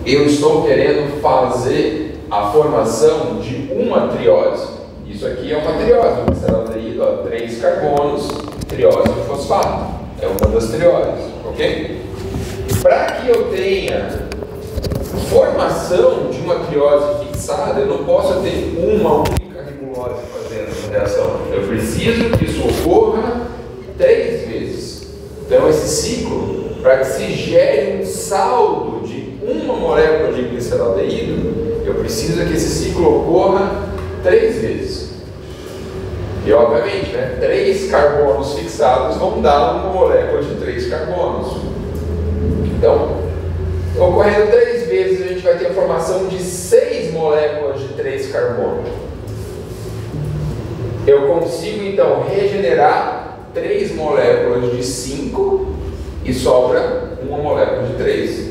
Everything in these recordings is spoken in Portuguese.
eu estou querendo fazer a formação de uma triose. Isso aqui é uma triose, o gliceraldeído, 3 carbonos, triose de fosfato. É uma das trioses, ok? Para que eu tenha formação de uma triose fixada, eu não posso ter uma única ribulose fazendo essa reação. Eu preciso que isso ocorra 3 vezes. Então esse ciclo, para que se gere um saldo de uma molécula de gliceraldeído, eu preciso que esse ciclo ocorra 3 vezes. E obviamente, 3 carbonos fixados vão dar uma molécula de 3 carbonos. Então, ocorrendo 3 vezes, a gente vai ter a formação de 6 moléculas de 3 carbonos. Eu consigo então regenerar 3 moléculas de 5 e sobra uma molécula de 3.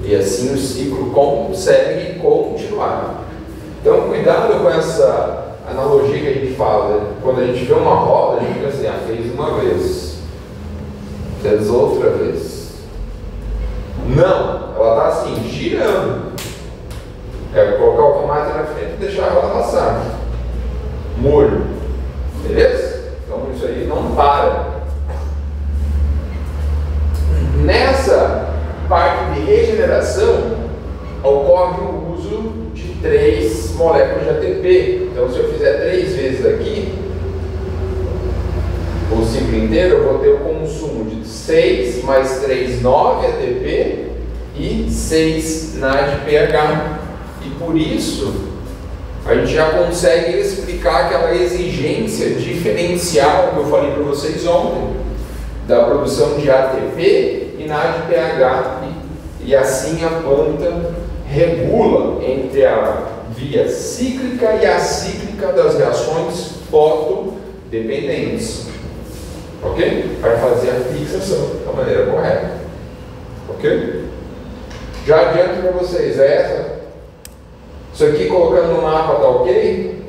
E assim o ciclo consegue continuar. Então, cuidado com essa analogia que a gente fala. Quando a gente vê uma roda, a gente fica assim, fez uma vez, fez outra vez. Não, ela está assim, girando. É colocar o tomate na frente e deixar ela passar. Molho. Beleza? Então isso aí não para. Nessa parte de regeneração, ocorre o uso de 3 moléculas de ATP. Então se eu fizer 3 vezes aqui, o ciclo inteiro, eu vou ter o consumo de 6 mais 3, 9 ATP e 6 NADPH. E por isso, a gente já consegue explicar aquela exigência diferencial que eu falei para vocês ontem, da produção de ATP e NADPH. E assim a planta regula entre a via cíclica e acíclica das reações fotodependentes. Ok? Para fazer a fixação da maneira correta. Ok? Já adianto para vocês, isso aqui colocando no mapa tá ok?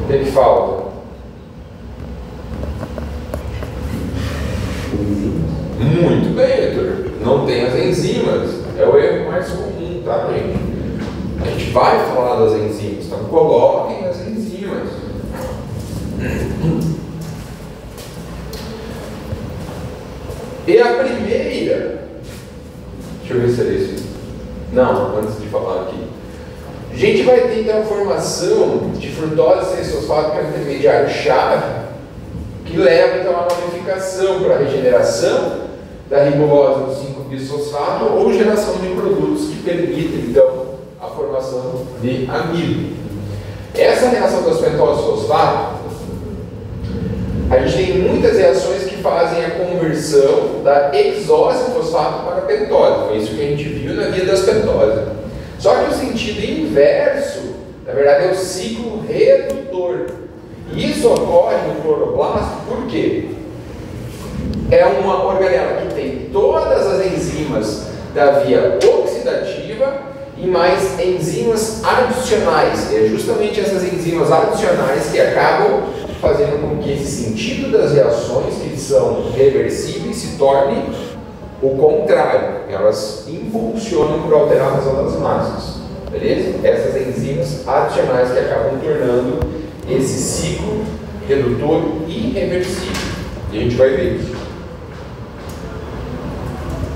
O que falta? Muito bem, Heitor. Não tem as enzimas. É o erro mais comum, tá, gente? A gente vai falar das enzimas, então coloquem as enzimas. E a primeira, deixa eu ver se é isso. Não, antes de falar aqui. A gente vai ter então a formação de frutose 6-fosfato, que é um intermediário chave, que leva então à ramificação para a regeneração da ribulose do 5-bisfosfato ou geração de produtos que permitem então a formação de amilo. Essa reação das pentose-fosfato, a gente tem muitas reações que fazem a conversão da hexose-fosfato para a pentose. Foi isso que a gente viu na via das pentose. Só que o sentido inverso, na verdade, é o ciclo redutor. E isso ocorre no cloroplasto por quê? É uma organela que tem todas as enzimas da via oxidativa e mais enzimas adicionais. E é justamente essas enzimas adicionais que acabam fazendo com que esse sentido das reações, que são reversíveis, se torne o contrário. Elas impulsionam por alterar a razão das massas. Beleza? Essas enzimas adicionais que acabam tornando esse ciclo redutor irreversível. E a gente vai ver isso.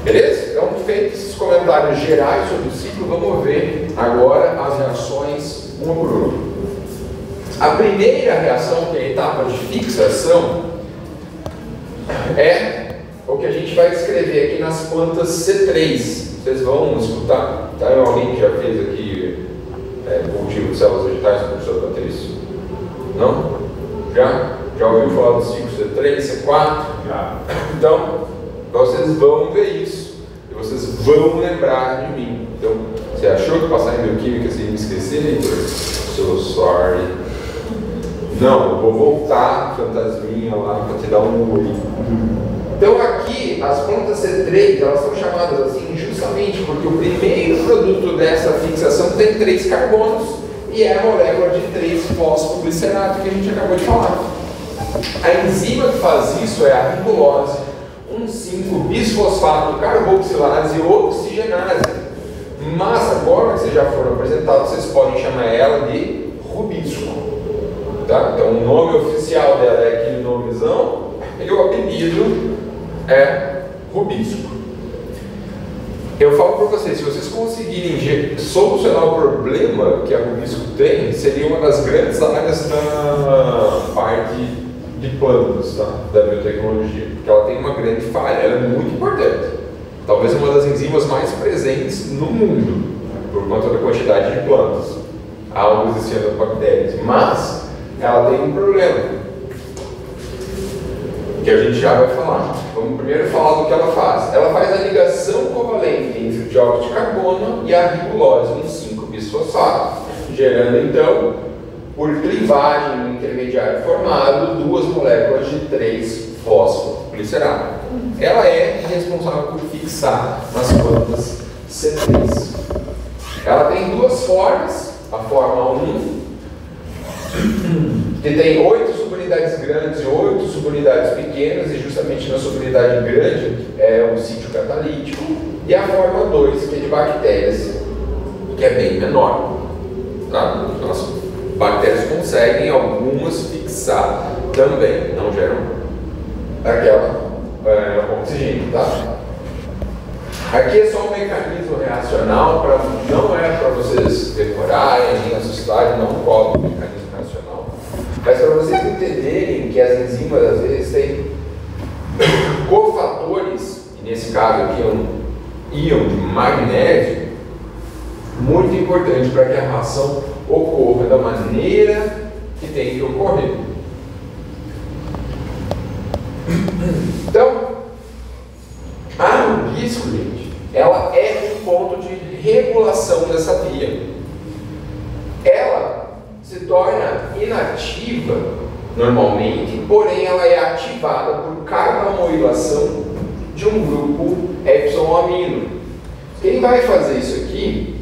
Beleza? Então, feitos esses comentários gerais sobre o ciclo, vamos ver agora as reações uma por uma. A primeira reação, que é a etapa de fixação, é o que a gente vai descrever aqui nas plantas C3. Vocês vão escutar, tá? Alguém que já fez aqui cultivo de células vegetais com o professor Patrício? Não? Já? Já ouviu falar do ciclo C3, C4? Já. Então, vocês vão ver isso e vocês vão lembrar de mim. Então, você achou que passar em bioquímica você ia me esquecer? So sorry. Não, eu vou voltar, fantasminha lá, para te dar um oi. Então aqui, as plantas C3, elas são chamadas assim justamente porque o primeiro produto dessa fixação tem 3 carbonos e é a molécula de 3-fosfoglicerato que a gente acabou de falar. A enzima que faz isso é a ribulose 1,6 5-bisfosfato carboxilase oxigenase. Mas agora que vocês já foram apresentados, vocês podem chamar ela de rubisco. Tá? Então o nome oficial dela é aquele nomezão e o apelido é rubisco. Eu falo para vocês, se vocês conseguirem solucionar o problema que a rubisco tem, seria uma das grandes áreas da parte de plantas, tá? Da biotecnologia, porque ela tem uma grande falha, ela é muito importante. Talvez uma das enzimas mais presentes no mundo, por conta da quantidade de plantas, algo existindo bactérias, mas ela tem um problema que a gente já vai falar. Vamos primeiro falar do que ela faz. Ela faz a ligação covalente entre o dióxido de carbono e a ribulose, um 5-bisfosfato, gerando então, por clivagem no intermediário formado, 2 moléculas de 3-fosfoglicerado. Ela é responsável por fixar nas plantas C3. Ela tem 2 formas, a forma 1, que tem 8 subunidades grandes e 8 subunidades pequenas, e justamente na subunidade grande é o sítio catalítico, e a forma 2, que é de bactérias, que é bem menor. Tá? As bactérias conseguem algumas fixar também, não geram aquela oxigênio. Tá? Aqui é só um mecanismo reacional, não é para vocês decorarem, nem assustarem, não cobre o mecanismo reacional. Mas para vocês entenderem que as enzimas às vezes têm cofatores, e nesse caso aqui é um íon de magnésio, muito importante para que a reação ocorra da maneira que tem que ocorrer. Então, a rubisco, gente, ela é um ponto de regulação dessa via. Ela se torna inativa normalmente, porém ela é ativada por carbomoilação de um grupo epsilon-amino. Quem vai fazer isso aqui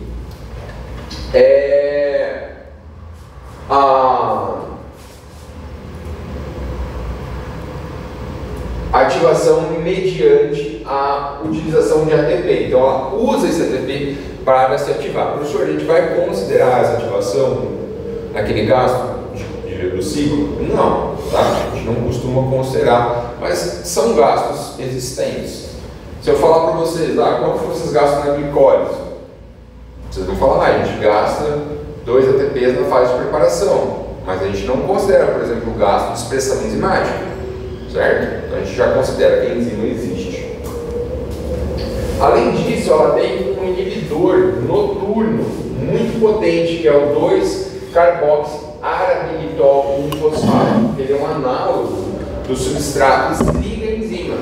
é a ativação mediante a utilização de ATP. Então ela usa esse ATP para se ativar. Professor, a gente vai considerar essa ativação naquele gasto do ciclo? Não, tá? A gente não costuma considerar, mas são gastos existentes. Se eu falar para vocês, quanto vocês gastam na glicólise? Vocês vão falar, a gente gasta 2 ATPs na fase de preparação, mas a gente não considera, por exemplo, o gasto de expressão enzimática, certo? Então a gente já considera que a enzima existe. Além disso, ela tem um inibidor noturno muito potente, que é o 2-carboxi-arabilitol 1-fosfato. Ele é um análogo do substrato que liga a enzima.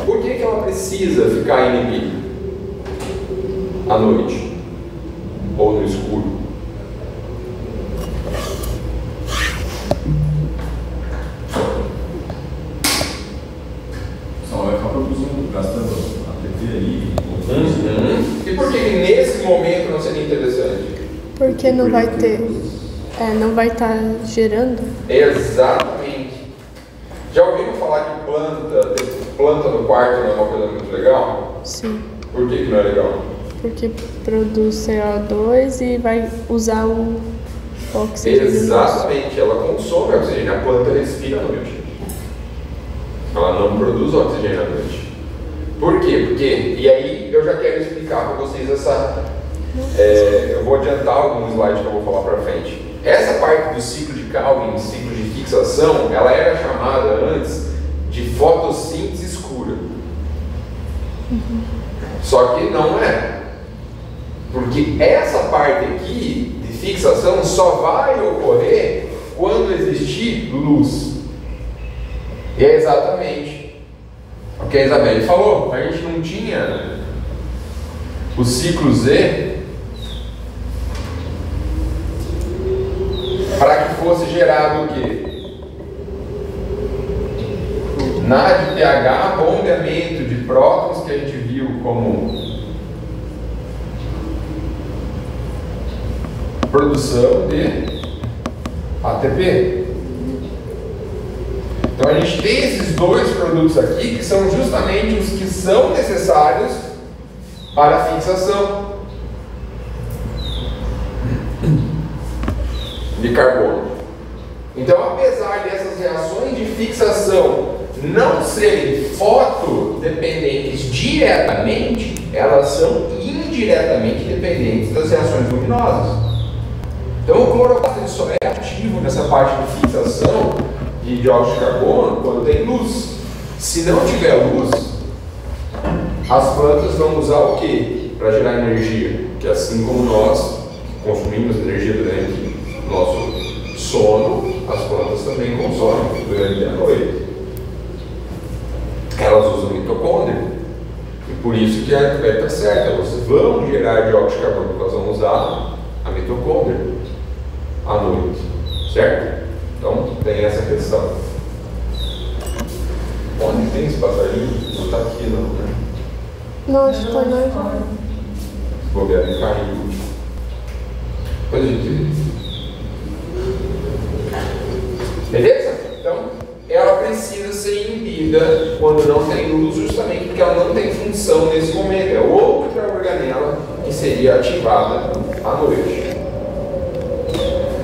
Por que ela precisa ficar inibida à noite ou no escuro? Só vai ficar produzindo, gastando ATP aí. E por que nesse momento não seria interessante? Porque não vai ter, não vai estar gerando. Exatamente. Já ouviram falar que planta no quarto não é uma coisa muito legal? Sim. Por que não é legal? Porque produz CO2 e vai usar o oxigênio. Exatamente, ela consome oxigênio, a planta respira à noite. Ela não produz oxigênio à noite. Por quê? Porque, e aí eu já quero explicar para vocês eu vou adiantar alguns slides que eu vou falar para frente. Essa parte do ciclo de Calvin, ciclo de fixação, ela era chamada antes de fotossíntese escura. Só que não é. Porque essa parte aqui de fixação só vai ocorrer quando existir luz. E é exatamente o que a Isabelle falou. A gente não tinha o ciclo Z para que fosse gerado o quê? NAD, pH, bombeamento de prótons, que a gente viu como produção de ATP. Então a gente tem esses dois produtos aqui que são justamente os que são necessários para a fixação de carbono. Então, apesar dessas reações de fixação não serem fotodependentes diretamente, elas são indiretamente dependentes das reações luminosas. Então, o cloroplasto só é ativo nessa parte de fixação de dióxido de carbono quando tem luz. Se não tiver luz, as plantas vão usar o que para gerar energia? Que assim como nós consumimos energia durante o nosso sono, as plantas também consomem durante a noite. Elas usam mitocôndria. E por isso que a Beto está certa, elas vão gerar dióxido de carbono, porque elas vão usar a mitocôndria à noite. Certo? Então tem essa questão. Onde tem esse passarinho? Não está aqui não, né? Não, acho que foi nós. O governo caiu. Depois a gente... Beleza? Então, ela precisa ser inibida quando não tem luz, justamente porque ela não tem função nesse momento. É outra organela que seria ativada à noite.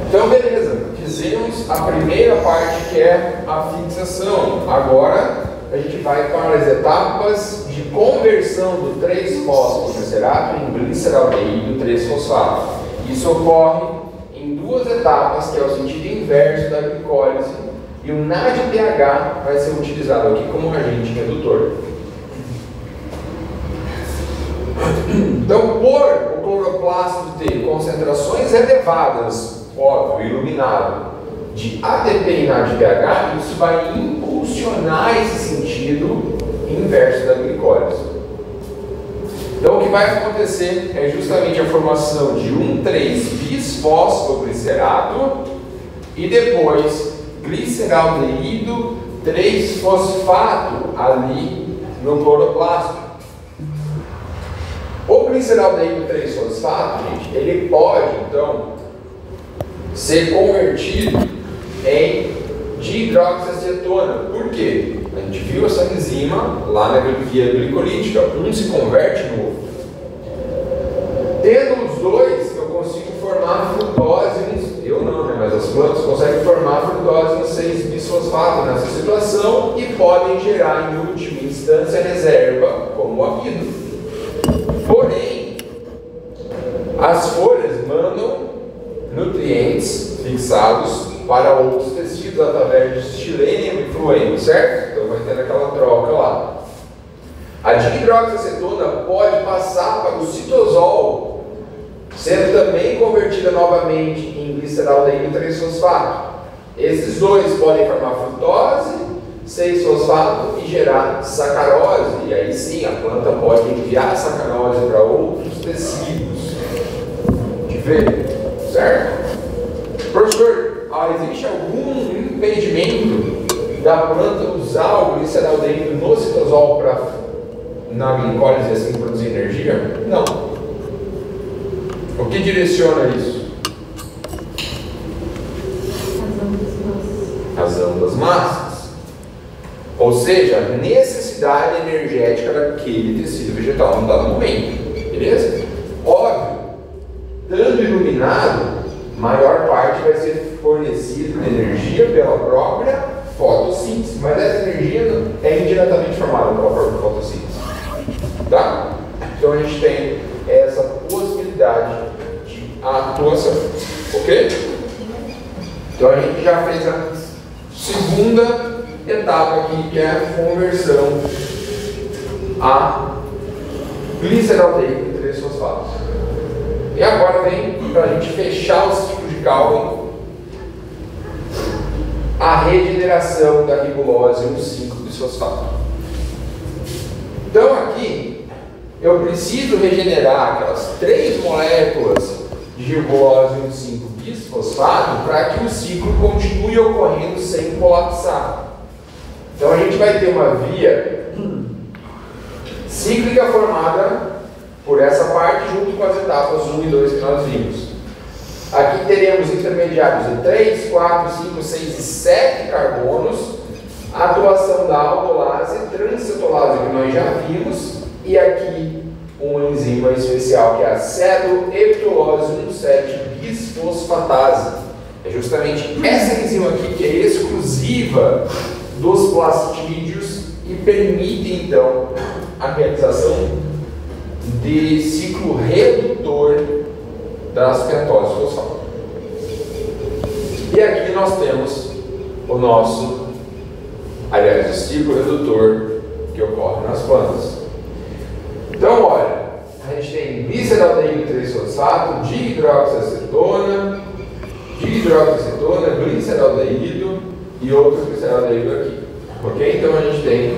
Então, beleza. Fizemos a primeira parte, que é a fixação. Agora, a gente vai para as etapas de conversão do 3-fosfoglicerato em gliceraldeído 3-fosfato. Isso ocorre em duas etapas, que é o sentido inverso da glicólise, e o NADPH vai ser utilizado aqui como agente redutor. Então, por o cloroplasto ter concentrações elevadas, óbvio, iluminado, de ATP e NADPH, isso vai impulsionar esse sentido inverso da glicólise. Então, o que vai acontecer é justamente a formação de um 3-bisfosfoglicerato e depois gliceraldeído 3-fosfato ali no cloroplasto. O gliceraldeído 3-fosfato, gente, ele pode, então, ser convertido em dihidroxiacetona. Por quê? A gente viu essa enzima lá na via glicolítica, um se converte no outro. Tendo os dois, eu consigo formar frutose, eu não, né? Mas as plantas conseguem formar frutose no 6-bisfosfato nessa situação e podem gerar, em última instância, reserva como amido. Porém, as folhas mandam nutrientes fixados para outros tecidos através de estileno e fluênio, certo? Então vai ter aquela troca lá. A dihidroxiacetona pode passar para o citosol, sendo também convertida novamente em gliceraldeído 3-fosfato. Esses dois podem formar frutose, 6-fosfato e gerar sacarose. E aí sim a planta pode enviar sacarose para outros tecidos. De ver, certo? Professor, existe algum impedimento da planta usar o gliceraldeído no citosol para na glicólise e assim produzir energia? Não. O que direciona isso? Razão das massas. Ou seja, a necessidade energética daquele tecido vegetal no dado momento. Beleza? Óbvio, estando iluminado, maior parte vai ser fornecida de energia pela própria fotossíntese, mas essa energia é indiretamente formada pela própria fotossíntese. Tá? Então a gente tem essa possibilidade de atuação. Ok? Então a gente já fez a segunda etapa aqui, que é a conversão a gliceraldeído 3-fosfato. E agora vem, para a gente fechar o ciclo de Calvin, a regeneração da ribulose 1,5-bisfosfato. Então aqui, eu preciso regenerar aquelas 3 moléculas de ribulose 1,5-bisfosfato para que o ciclo continue ocorrendo sem colapsar. Então a gente vai ter uma via cíclica formada por essa parte junto com as etapas 1 e 2 que nós vimos. Aqui teremos intermediários de 3, 4, 5, 6 e 7 carbonos a atuação da aldolase e transcetolase que nós já vimos, e aqui uma enzima especial que é a cedoheptulose 1,7-bisfosfatase. É justamente essa enzima aqui que é exclusiva dos plastídeos e permite então a realização de ciclo redutor das ketoses fosfato. E aqui nós temos o nosso, aliás, o ciclo redutor que ocorre nas plantas. Então, olha, a gente tem gliceraldeído 3-fosfato, dihidroxiacetona, gliceraldeído e outro gliceraldeído aqui. Ok? Então a gente tem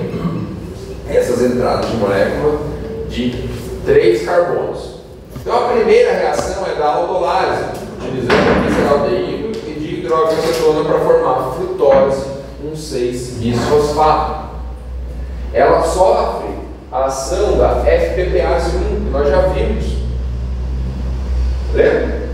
essas entradas de molécula de 3 carbonos. Então a primeira reação é da aldolase, utilizando gliceraldeído e dihidroxiacetona para formar frutose 1,6-bisfosfato. Ela sofre a ação da FPPase 1, que nós já vimos. Lembra?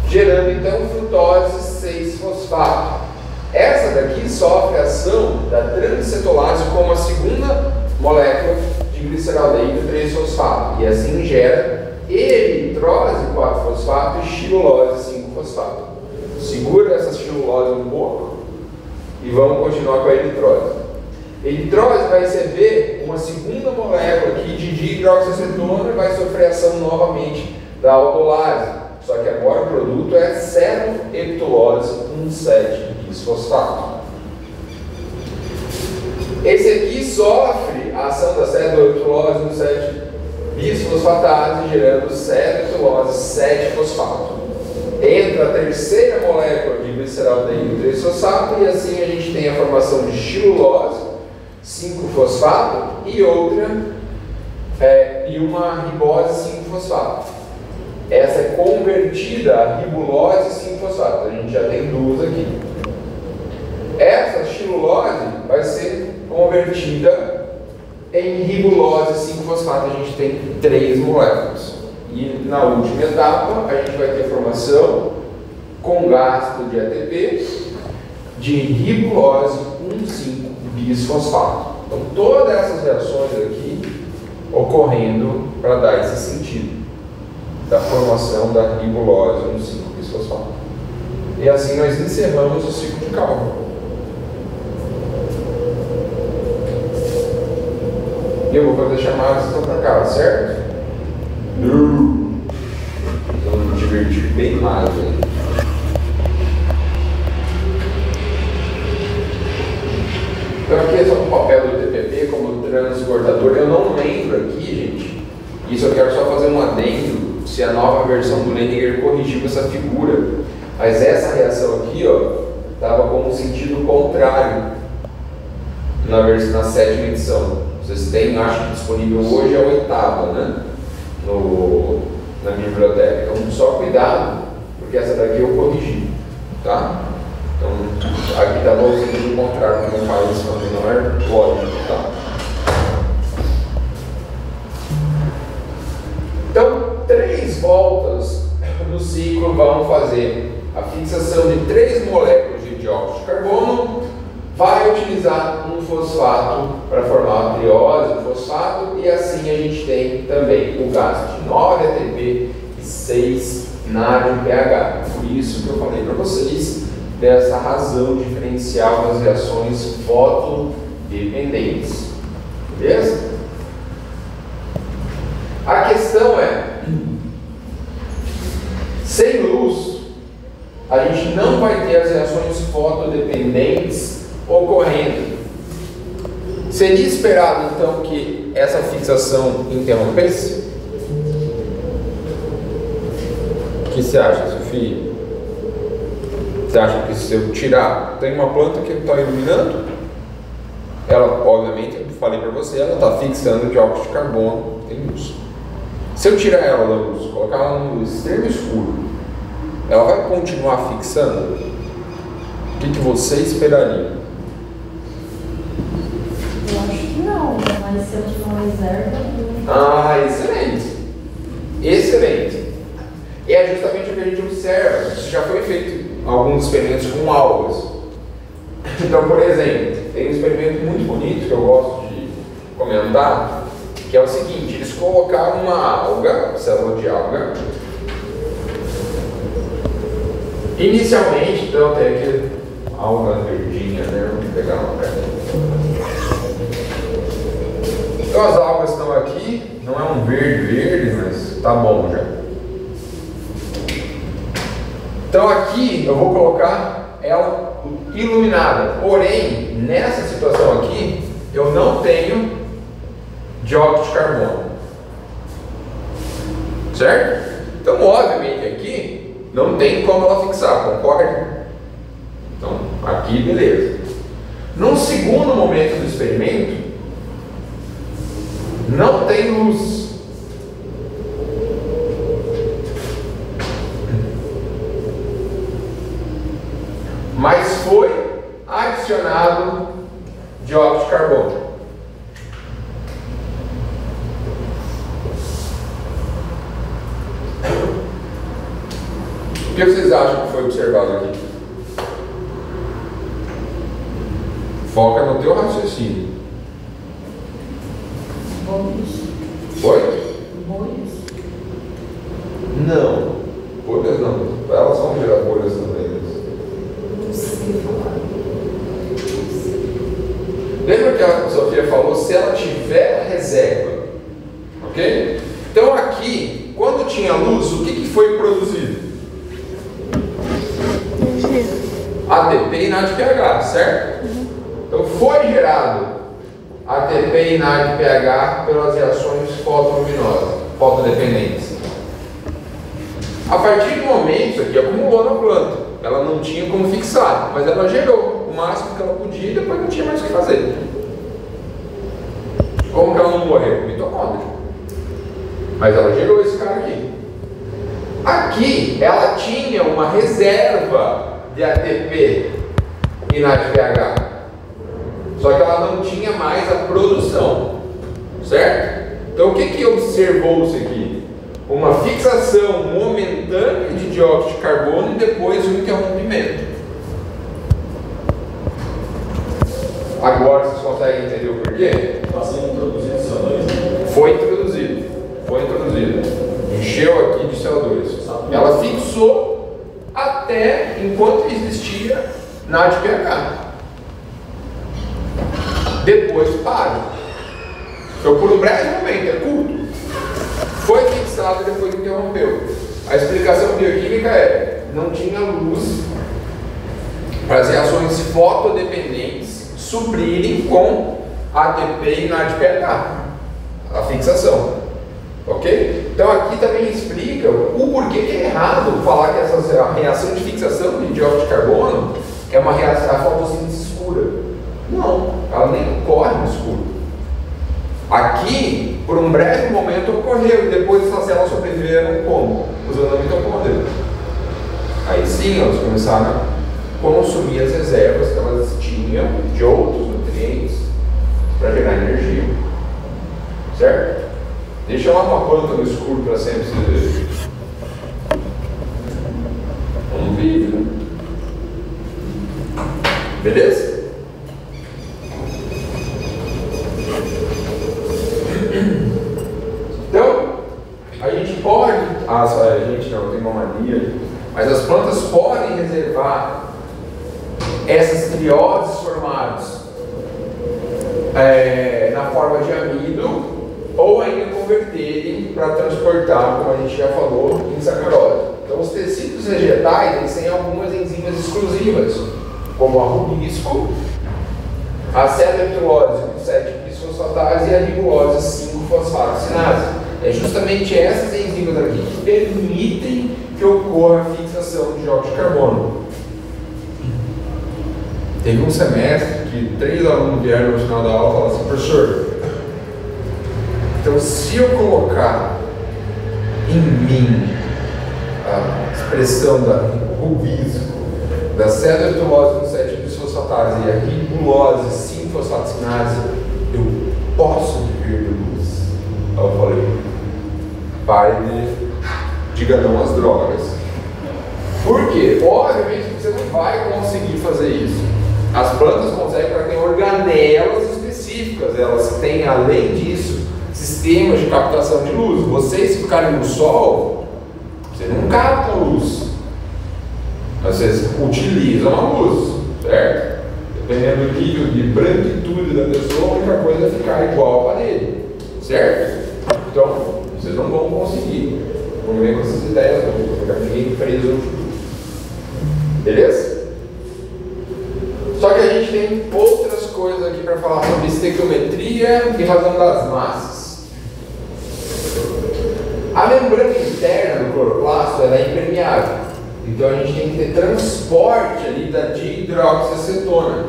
Gerando então frutose 6-fosfato. Essa daqui sofre a ação da transcetolase como a segunda molécula de gliceraldeído 3-fosfato e assim gera eritrose 4-fosfato e xilulose 5-fosfato. Segura essa xilulose um pouco e vamos continuar com a eritrose. Eritrose vai receber uma segunda molécula aqui de dihidroxiacetona e vai sofrer ação novamente da aldolase. Só que agora o produto é cedoheptulose 1,7-bisfosfato. Esse aqui sofre a ação da cedoheptulose 1,7-bisfosfatase, gerando cedoheptulose 7-fosfato. Entra a terceira molécula de gliceraldeído 3-fosfato e assim a gente tem a formação de xilulose 5-fosfato e outra e uma ribose 5-fosfato. Essa é convertida a ribulose 5-fosfato. A gente já tem duas aqui. Essa xilulose vai ser convertida em ribulose 5-fosfato. A gente tem 3 moléculas. E na última etapa, a gente vai ter formação com gasto de ATP de ribulose 1,5-bisfosfato. Então, todas essas reações aqui ocorrendo para dar esse sentido da formação da ribulose 1,5-bisfosfato. E assim nós encerramos o ciclo de cálculo. E eu vou fazer chamadas então para cá, certo? Vamos me divertir bem mais aí. Então aqui é só o papel do TPP como transportador. Eu não lembro aqui, gente. Isso eu quero só fazer um adendo. Se a nova versão do Lehninger corrigiu essa figura, mas essa reação aqui, ó, estava com um sentido contrário na 7ª edição. Vocês têm, acho que disponível hoje a 8ª, né? Na biblioteca. Então, só cuidado, porque essa daqui eu corrigi, tá? Então, aqui estava o sentido contrário, que não faz isso com menor lógico, tá? Então, 3 voltas no ciclo vão fazer a fixação de 3 moléculas de dióxido de carbono, vai utilizar um fosfato para formar a triose do fosfato e assim a gente tem também o gasto de 9 ATP e 6 NAD pH. Por isso que eu falei para vocês dessa razão diferencial das reações fotodependentes. Beleza? A questão é, sem luz, a gente não vai ter as reações fotodependentes ocorrendo. Seria esperado, então, que essa fixação interrompesse? O que você acha, Sofia? Você acha que se eu tirar, tem uma planta que está iluminando? Ela, obviamente, eu falei para você, ela está fixando dióxido de carbono, tem luz. Se eu tirar ela da luz, colocar ela no extremo escuro, ela vai continuar fixando? O que você esperaria? Eu acho que não, mas se eu tiver uma reserva... Ah, excelente! Excelente! E é justamente o que a gente observa. Isso já foi feito alguns experimentos com algas. Então, por exemplo, tem um experimento muito bonito que eu gosto de comentar, que é o seguinte: eles colocaram uma alga, célula de alga. Inicialmente, então, tem aqui alga verdinha, né? Vamos pegar uma carinha. Então as algas estão aqui, não é um verde, mas tá bom já. Então aqui eu vou colocar ela iluminada, porém, nessa situação aqui, eu não tenho dióxido de carbono. Certo? Então, obviamente, aqui não tem como ela fixar, concorda? Então, aqui beleza. Num segundo momento do experimento, não tem luz. Mas foi adicionado dióxido de carbono. O que vocês acham que foi observado aqui? Foca no teu raciocínio. Bolhas. Foi? Bolhas. Não. Bolhas não. Elas vão gerar bolhas também. Não sei falar. Lembra que a Sofia falou se ela tiver reserva? Ok? Então aqui, quando tinha luz, o que foi produzido? ATP e NADPH, certo? Então foi gerado ATP e NADPH pelas reações fotodependentes. A partir do momento, isso aqui acumulou na planta. Ela não tinha como fixar, mas ela gerou o máximo que ela podia e depois não tinha mais o que fazer. Como que ela não morreu? Mitocôndria. Mas ela gerou esse cara aqui. Aqui, ela tinha uma reserva de ATP e NADPH. Só que ela não tinha mais a produção. Certo? Então o que observou-se aqui? Uma fixação momentânea de dióxido de carbono e depois um interrompimento. Agora vocês conseguem entender o porquê? Está sendo introduzido CO2? Foi introduzido. Encheu aqui de CO2. Ela fixou até enquanto existia NADPH. Depois para. Então por um breve momento, é curto. Foi fixado e depois interrompeu. A explicação bioquímica é: não tinha luz para as reações fotodependentes suprirem com ATP e NADPH a fixação. Ok? Então aqui também explica o porquê que é errado falar que a reação de fixação de dióxido de carbono é uma reação, a fotossíntese escura. Não, ela nem ocorre no escuro. Aqui, por um breve momento, ocorreu e depois essas células sobreviveram como? Usando a mitocôndria. Aí sim, elas começaram a consumir as reservas que elas tinham de outros nutrientes para gerar energia. Certo? Deixa lá uma planta no escuro para sempre se ver. Vamos ver, né? Beleza? Então, a gente pode, a gente não tem uma mania, mas as plantas podem reservar essas trioses formadas na forma de amido ou ainda converterem para transportar, como a gente já falou, em sacarose. Então, os tecidos vegetais eles têm algumas enzimas exclusivas, como a rubisco, a cerebrilose com 7-bisfosfatase e a ribulose 5-fosfatossinase. É justamente essas enzimas aqui que permitem que ocorra a fixação de dióxido de carbono. Teve um semestre que 3 alunos vieram no final da aula e falaram assim: professor, então se eu colocar em mim a expressão da rubisco, da cerebrilose com 7-bisfosfatase e a ribulose 5-fosfatossinase, eu posso viver de luz? Aí eu falei: pare de diga não às drogas. Por quê? Obviamente você não vai conseguir fazer isso. As plantas conseguem para quem é organelas específicas, elas têm, além disso, sistemas de captação de luz. Vocês, se ficarem no sol, vocês não captam luz, mas vocês utilizam a luz, certo? Dependendo do nível de branquitude da pessoa, a única coisa é ficar igual à parede, certo? Então, vocês não vão conseguir. Vamos ver com essas ideias, não vou ficar ninguém preso no futuro. Beleza? Só que a gente tem outras coisas aqui para falar sobre estequiometria e razão das massas. A membrana interna do cloroplasto ela é impermeável. Então a gente tem que ter transporte ali da dihidroxiacetona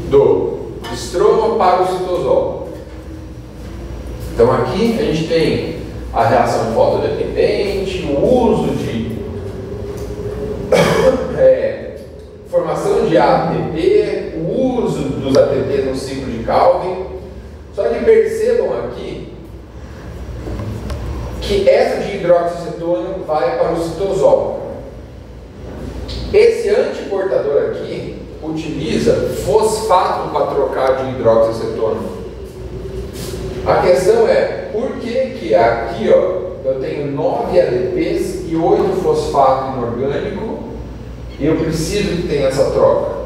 do estroma para o citosol. Então aqui a gente tem a reação fotodependente, o uso de formação de ATP, o uso dos ATP no ciclo de Calvin. Só que percebam aqui que essa dihidroxiacetona vai para o citosol. Esse antiportador aqui utiliza fosfato para trocar a dihidroxiacetona. A questão é, por que aqui ó, eu tenho 9 ADPs e 8 fosfato inorgânico e eu preciso que tenha essa troca?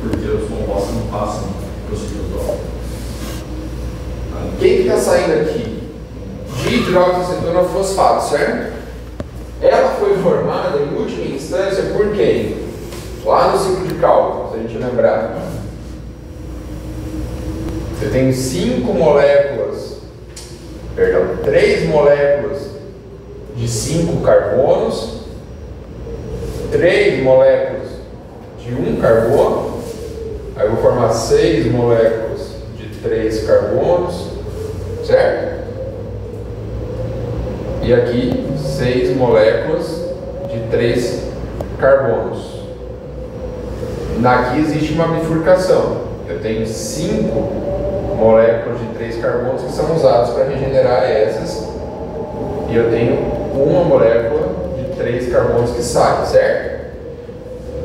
Porque os compostos não passam para o citosol. Quem que está saindo aqui? Dihidroxiacetona fosfato, certo? Ela foi formada em última instância por quem? Lá no ciclo de Calvin, se a gente lembrar. Você tem 3 moléculas de 5 carbonos, 3 moléculas de 1 carbono, aí eu vou formar 6 moléculas de 3 carbonos, certo? E aqui 6 moléculas de 3 carbonos. Aqui existe uma bifurcação. Eu tenho 5 moléculas de 3 carbonos que são usados para regenerar essas, e eu tenho uma molécula de 3 carbonos que sai, certo?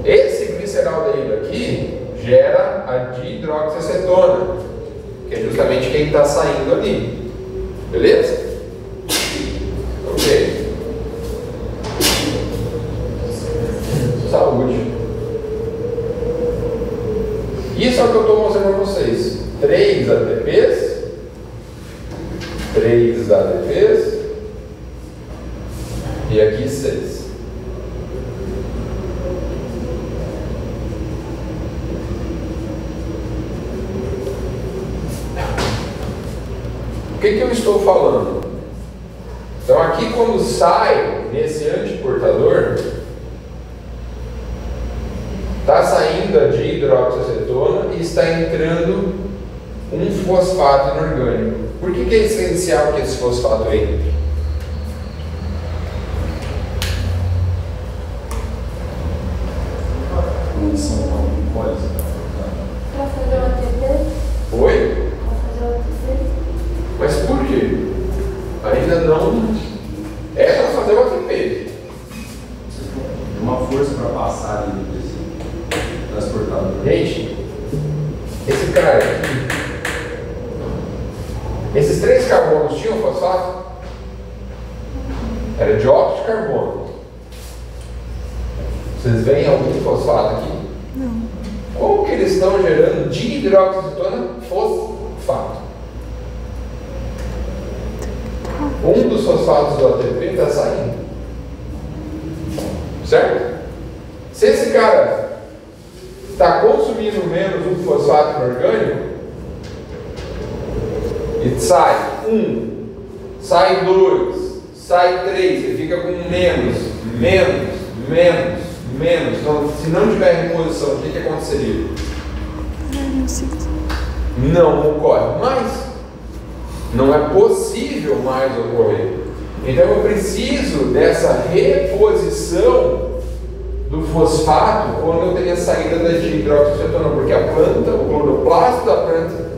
Esse gliceraldeído aqui gera a dihidroxiacetona, que é justamente quem está saindo ali, beleza? Ok. Saúde. Isso é o que eu estou mostrando para vocês. 3 ATPs, 3 ADPs e aqui 6. O que eu estou falando? Então aqui quando sai nesse antiportador, está saindo a dihidroxiacetona e está entrando um fosfato inorgânico. Por que é essencial que esse fosfato entre? Para fazer o ATP? Oi? Para fazer o ATP? Mas por quê? Ainda não é para fazer o ATP. Uma força para passar ali desse transportador. Gente, esse cara aqui, esses 3 carbonos tinham fosfato? Era dióxido de carbono. Vocês veem algum fosfato aqui? Não. Como que eles estão gerando dihidroxiacetona fosfato? Um dos fosfatos do ATP está saindo. Certo? Se esse cara está consumindo menos um fosfato inorgânico, e sai 1, sai 2, sai 3, você fica com menos. Então, se não tiver reposição, o que aconteceria? Não ocorre mais. Não é possível mais ocorrer. Então eu preciso dessa reposição do fosfato quando eu tenho a saída da dihidroxiacetona, porque a planta, o cloroplasto da planta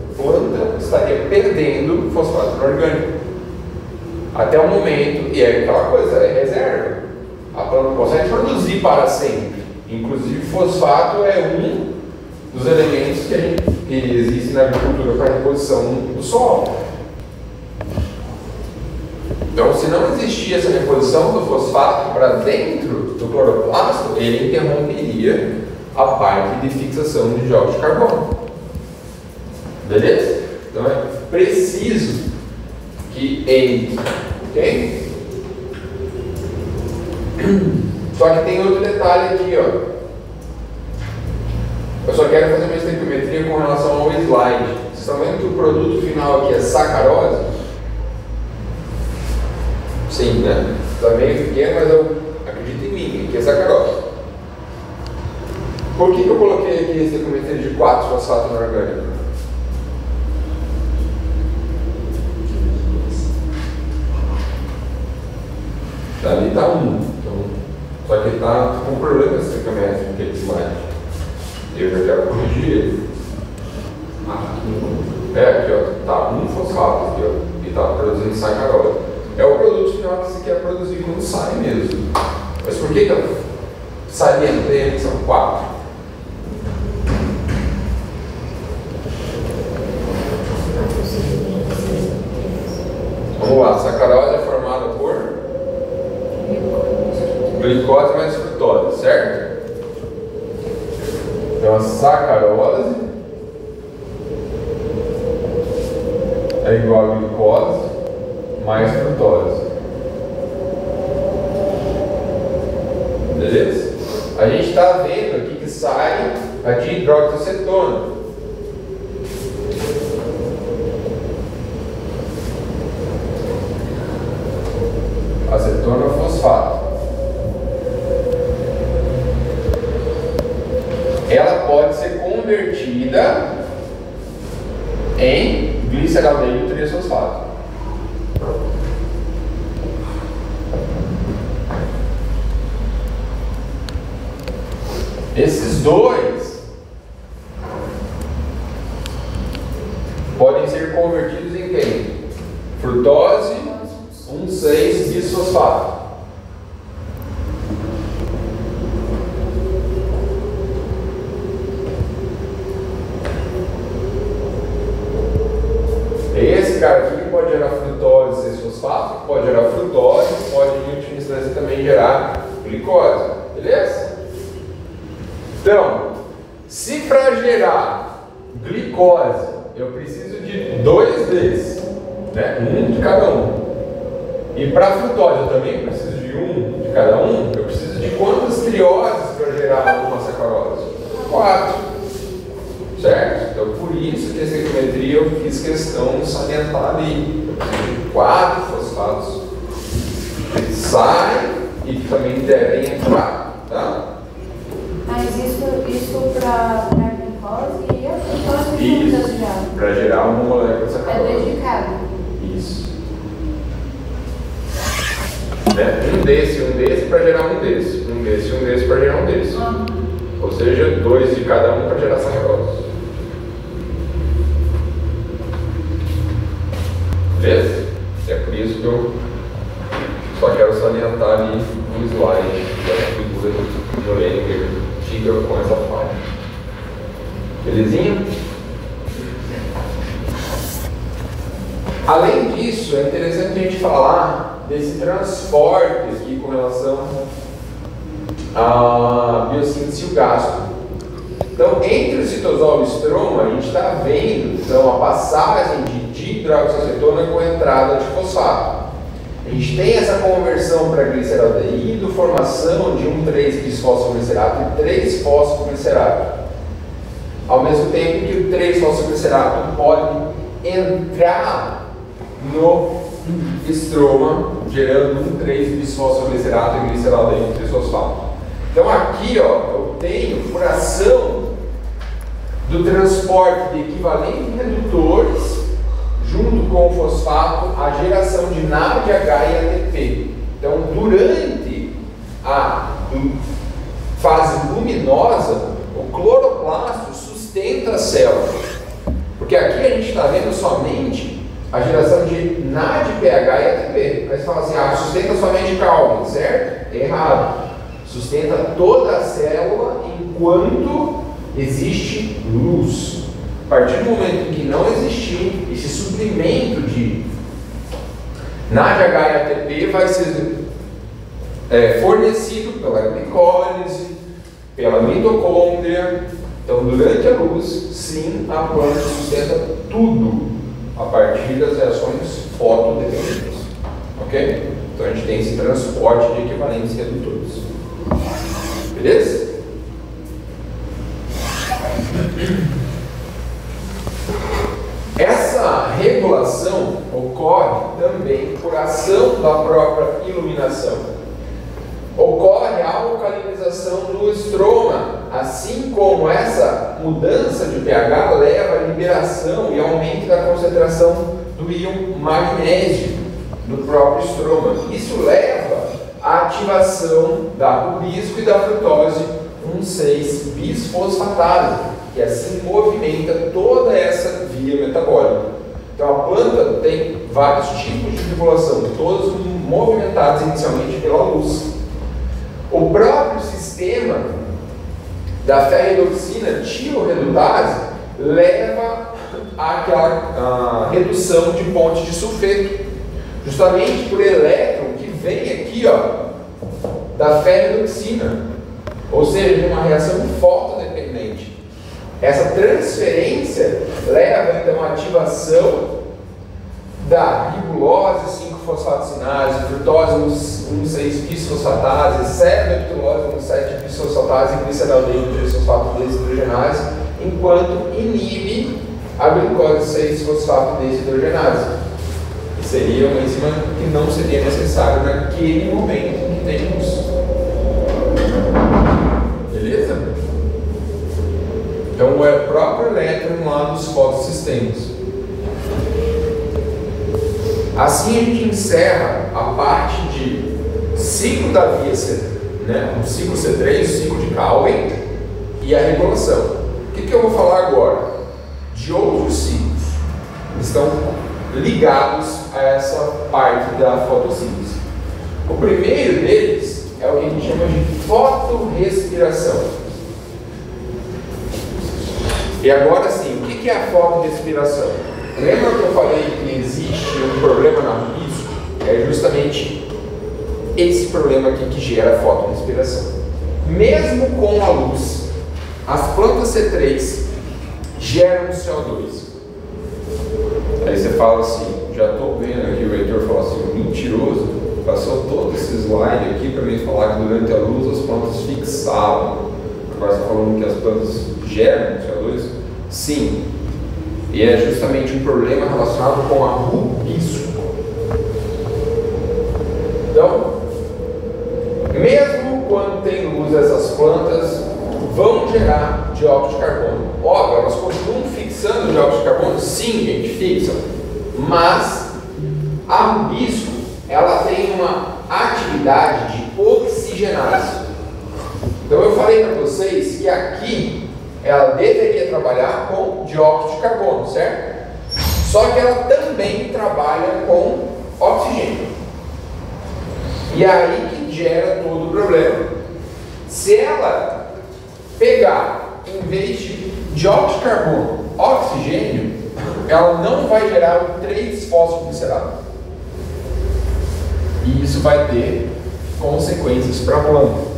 estaria perdendo fosfato inorgânico até o momento, e é aquela coisa, é reserva. A planta não consegue produzir para sempre. Inclusive, fosfato é um dos elementos que existem na agricultura para a reposição do solo. Então, se não existir essa reposição do fosfato para dentro do cloroplasto, ele interromperia a parte de fixação de dióxido de carbono. Beleza? Então, é preciso que entre. Ok? Só que tem outro detalhe aqui, ó. Eu só quero fazer uma estequiometria com relação ao slide. Vocês estão vendo que o produto final aqui é sacarose? Sim, né? Está meio pequeno, mas eu acredito em mim, aqui é sacarose. Por que eu coloquei aqui a estequiometria de 4-fosfato inorgânico? Ali está 1. Então, só que está com problema esse estequiométrico aqui de slide. Eu já quero corrigir ele. Aqui ó, tá 1 fosfato aqui ó, e está produzindo sacarose. É o produto final que você quer produzir quando sai mesmo. Mas por que eu salientei que são 4? Vamos lá, sacarose é formada por glicose mais frutose, certo? Então a sacarose é igual a glicose mais frutose. Beleza? A gente está vendo aqui que sai a dihidroxacetona. Acetona fosfato. Ela pode ser convertida em gliceraldeído trisfosfato. Esses dois podem ser convertidos em quem? Frutose 1,6-bisfosfato. Esse cara aqui pode gerar frutose 6-fosfato, pode gerar frutose, pode em última instância também gerar glicose. Beleza? Então, se para gerar glicose eu preciso de 2 desses, né? 1 de cada um, e para frutose eu também preciso de 1 de cada um, eu preciso de quantas trioses para gerar uma sacarose? 4. Certo? Então, por isso que essa estequiometria eu fiz questão de salientar ali. Eu preciso de 4 fosfatos que saem e que também devem entrar. Tá? Mas isso para glicose e a frutose juntas já. Para gerar uma molécula de sacarose. É dedicado. Isso. Né? Um desse para gerar um desse. Um desse para gerar um desse. Ou seja, 2 de cada um para gerar sacarose. Beleza? É por isso que eu só quero salientar ali no slide da figura do Lehner fica com essa falha. Belezinha? Além disso, é interessante a gente falar desse transporte aqui com relação à biossíntese e o gasto. Então, entre o citosol e o estroma, a gente está vendo então, a passagem de dihidroxacetona com entrada de fosfato. A gente tem essa conversão para gliceraldeído, formação de 1,3-bisfosfoglicerato e 3-fosfoglicerato. Ao mesmo tempo que o 3-fosfoglicerato pode entrar no estroma, gerando 1,3-bisfosfoglicerato e gliceraldeído trisfosfato. Então aqui ó, eu tenho por ação do transporte de equivalentes redutores junto com o fosfato a geração de NADH e ATP. Então durante a fase luminosa o cloroplasto sustenta a célula, porque aqui a gente está vendo somente a geração de NADPH e ATP. Aí você fala assim, sustenta somente Calvin, certo? Errado. Sustenta toda a célula enquanto existe luz. A partir do momento em que não existir esse suprimento de NADH e ATP, vai ser fornecido pela glicólise, pela mitocôndria. Então, durante a luz, sim, a planta sustenta tudo a partir das reações fotodependentes. Ok? Então, a gente tem esse transporte de equivalentes redutores. Beleza? Essa regulação ocorre também por ação da própria iluminação. Ocorre a alcalinização do estroma, assim como essa mudança de pH leva à liberação e aumento da concentração do íon magnésio do próprio estroma. Isso leva à ativação da rubisco e da frutose 1,6-bisfosfatase, que assim movimenta toda essa via metabólica. Então a planta tem vários tipos de regulação, todos movimentados inicialmente pela luz. O próprio sistema da ferredoxina tiorredutase leva àquela redução de ponte de sulfeto, justamente por elétron que vem aqui, da ferredoxina, ou seja, de uma reação fotodependente. Essa transferência leva então à ativação da ribulose 5-fosfatidinase, frutose 1,6-bisfosfatase, cerebapitulose 1,7-bisfosfatase e gliceraldeído 3-fosfato desidrogenase, enquanto inibe a glicose 6-fosfato desidrogenase, que seria uma enzima que não seria necessário naquele momento em que tem luz. Beleza? Então é o próprio elétron lá dos fotossistemas. Assim a gente encerra a parte de ciclo da via C, o ciclo C3, o ciclo de Calvin e a regulação. O que eu vou falar agora? De outros ciclos que estão ligados a essa parte da fotossíntese. O primeiro deles é o que a gente chama de fotorrespiração. E agora sim, o que é a fotorrespiração? Lembra que eu falei que existe um problema na rubisco? É justamente esse problema aqui que gera a fotorrespiração. Mesmo com a luz, as plantas C3 geram CO2. Aí você fala assim, já estou vendo aqui, o Heitor falou assim, mentiroso, passou todo esse slide aqui para mim falar que durante a luz as plantas fixavam. Agora você está falando que as plantas geram CO2? Sim. E é justamente um problema relacionado com a rubisco. Então, mesmo quando tem luz, essas plantas vão gerar dióxido de carbono. Óbvio, elas continuam fixando o dióxido de carbono? Sim, gente, fixam. Mas a rubisco, ela tem uma atividade de oxigenase. Então eu falei para vocês que aqui ela deveria trabalhar com dióxido de carbono, certo? Só que ela também trabalha com oxigênio. E é aí que gera todo o problema. Se ela pegar, em vez de dióxido de carbono, oxigênio, ela não vai gerar o 3-fosfoglicerato. E isso vai ter consequências para a planta.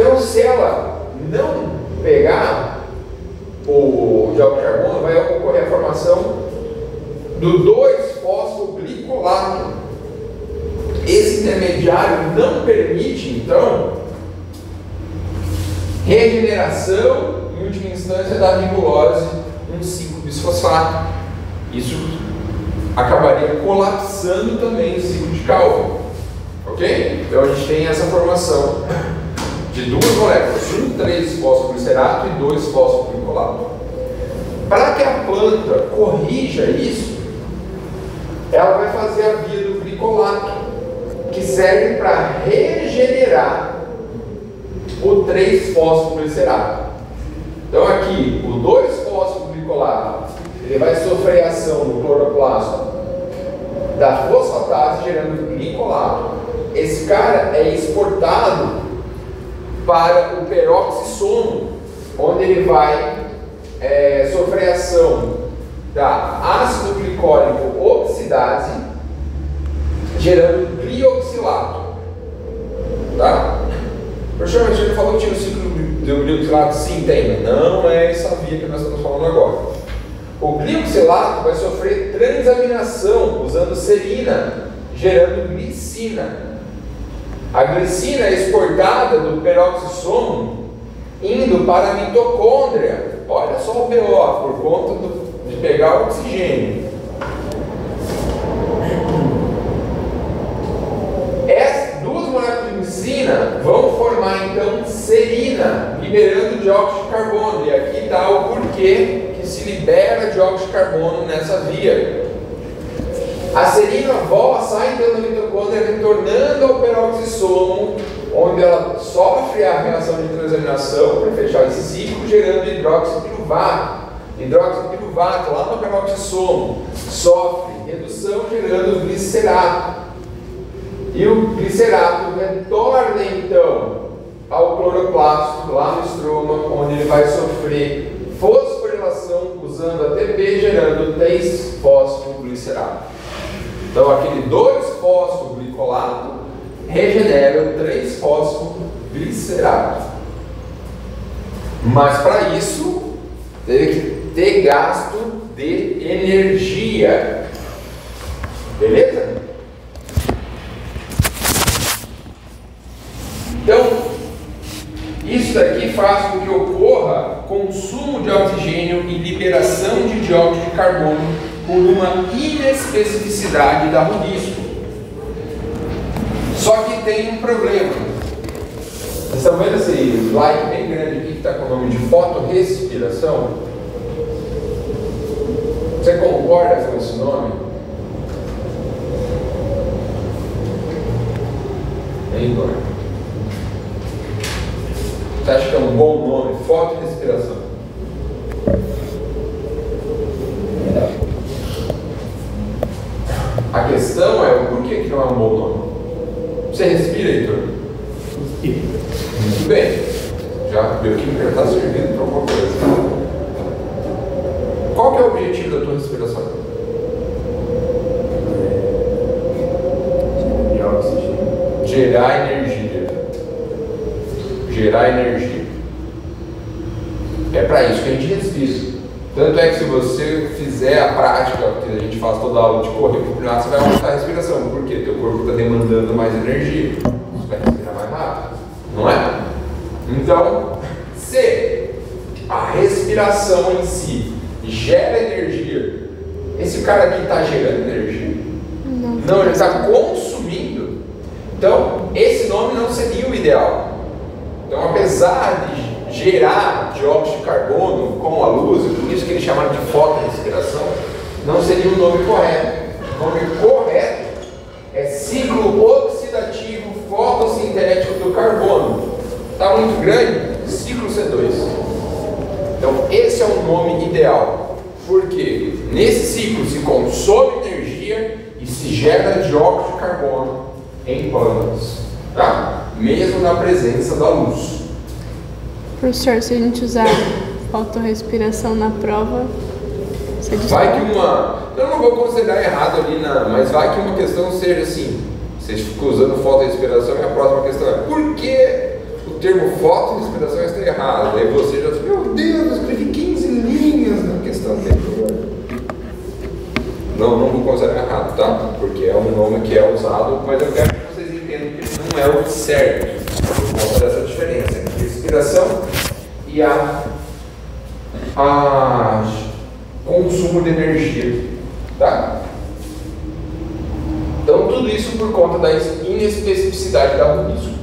Então, se ela não pegar o dióxido de carbono, vai ocorrer a formação do 2-fosfoglicolato. Esse intermediário não permite, então, regeneração, em última instância, da ribulose 1,5-bisfosfato. Isso acabaria colapsando também o ciclo de Calvin. Ok? Então a gente tem essa formação de duas moléculas, 1,3-fosfoglicerato e 2-fosfoglicolato. Para que a planta corrija isso, ela vai fazer a via do glicolato, que serve para regenerar o 3-fosfoglicerato. Então aqui, o 2-fosfoglicolato, ele vai sofrer ação no cloroplasto da fosfatase gerando glicolato. Esse cara é exportado para o peroxissomo, onde ele vai sofrer ação da ácido glicólico oxidase, gerando glioxilato. Tá? Professor, mas ele falou que tinha o ciclo do glioxilato? Sim, tem. Não é essa via que nós estamos falando agora. O glioxilato vai sofrer transaminação usando serina, gerando glicina. A glicina é exportada do peroxissomo indo para a mitocôndria. Olha só o BO, por conta de pegar o oxigênio. Essas duas moléculas de glicina vão formar então serina, liberando dióxido de carbono. E aqui está o porquê que se libera dióxido de carbono nessa via. A serina sai então da mitocôndria, retornando ao peroxissomo, onde ela sofre a reação de transaminação para fechar esse ciclo, gerando hidróxido piruvato. Hidróxido piruvato lá no peroxissomo sofre redução, gerando glicerato. E o glicerato retorna então ao cloroplasto, lá no estroma, onde ele vai sofrer fosforilação usando ATP, gerando 3-fosfoglicerato. Então aquele 2-fosfoglicolato regenera o 3-fosfoglicerato. Mas para isso teve que ter gasto de energia. Beleza? Então, isso daqui faz com que ocorra consumo de oxigênio e liberação de dióxido de carbono por uma inespecificidade da rubisco. Só que tem um problema. Vocês estão vendo esse slide bem grande aqui que está com o nome de fotorrespiração? Você concorda com esse nome? Hein, Igor? Você acha que é um bom nome? Fotorrespiração. A questão é o porquê que não é um bom nome. Você respira, Heitor? Muito bem. Já viu que está servindo para alguma coisa. Qual que é o objetivo da tua respiração? Gerar energia. Gerar energia. É para isso que a gente respira. Tanto é que se você fizer a prática que a gente faz toda aula de correr por primeiro, você vai aumentar a respiração. Por quê? Teu corpo está demandando mais energia. Você vai respirar mais rápido. Não é? Então, se a respiração em si gera energia, esse cara aqui está gerando energia? Não, ele está consumindo. Então, esse nome não seria o ideal. Então, apesar de gerar dióxido de carbono com a luz, por isso que eles chamaram de fotorrespiração, não seria o nome correto. O nome correto é ciclo oxidativo fotossintético do carbono. Está muito grande? Ciclo C2. Então esse é o nome ideal, porque nesse ciclo se consome energia e se gera dióxido de carbono em plantas, tá? Mesmo na presença da luz. Professor, se a gente usar fotorrespiração na prova, você diz vai que uma... Eu não vou considerar errado ali, mas vai que uma questão seja assim, vocês ficam usando fotorrespiração e a próxima questão é por que o termo fotorrespiração está errado? Aí você já diz, meu Deus, eu escrevi 15 linhas na questão anterior. Não vou considerar errado, tá? Porque é um nome que é usado, mas eu quero que vocês entendam que ele não é o certo, por conta dessa diferença entre respiração e a consumo de energia, tá? Então tudo isso por conta da inespecificidade da rubisco.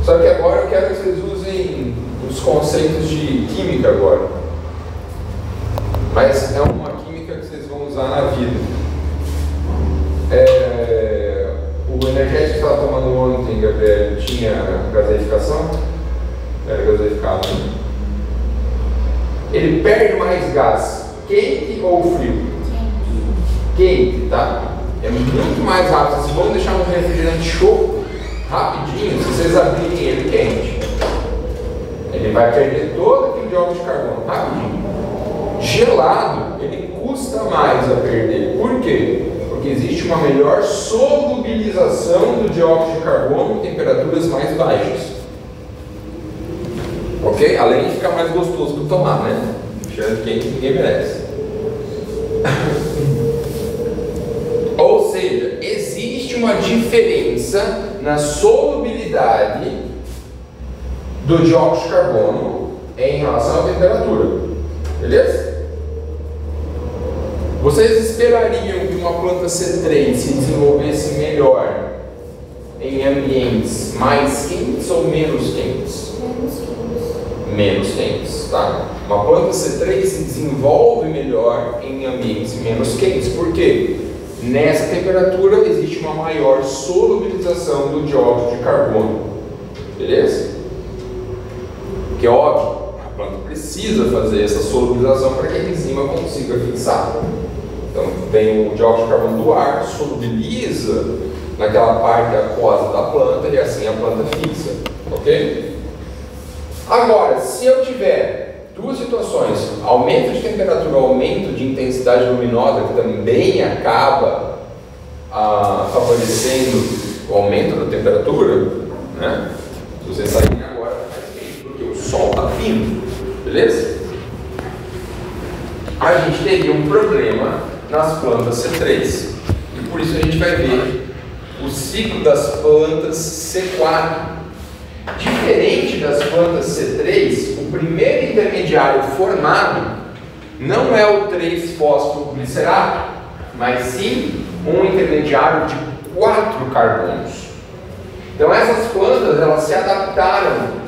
Só que agora eu quero que vocês usem os conceitos de química agora. Mas é uma química que vocês vão usar na vida. O energético que você estava tomando ontem, Gabriel, tinha gaseificação? Era gaseificado, né? ele perde mais gás, quente ou frio? Quente, tá? É muito mais rápido. Vocês vão deixar um refrigerante choco rapidinho, se vocês abrirem ele quente, ele vai perder todo aquele dióxido de carbono rapidinho. Gelado, ele custa mais a perder. Por quê? Porque existe uma melhor solubilização do dióxido de carbono em temperaturas mais baixas. Ok? Além de ficar mais gostoso para tomar, né? Refrigerante quente ninguém merece. Ou seja, existe uma diferença na solubilidade do dióxido de carbono em relação à temperatura. Beleza? Vocês esperariam que uma planta C3 se desenvolvesse melhor em ambientes mais quentes ou menos quentes? Menos quentes, tá? Uma planta C3 se desenvolve melhor em ambientes menos quentes. Por quê? Nessa temperatura existe uma maior solubilização do dióxido de carbono. Beleza? Que é óbvio, a planta precisa fazer essa solubilização para que a enzima consiga fixar. Então vem o dióxido de carbono do ar, solubiliza naquela parte aquosa da planta e assim a planta fixa. Ok? Agora, se eu tiver duas situações, aumento de temperatura, aumento de intensidade luminosa, que também acaba favorecendo o aumento da temperatura, né? Se vocês saírem agora, faz quente, porque o sol está vindo, beleza? A gente teria um problema nas plantas C3, e por isso a gente vai ver o ciclo das plantas C4. Diferente das plantas C3, o primeiro intermediário formado não é o 3-fosfoglicerato, mas sim um intermediário de 4 carbonos. Então essas plantas elas se adaptaram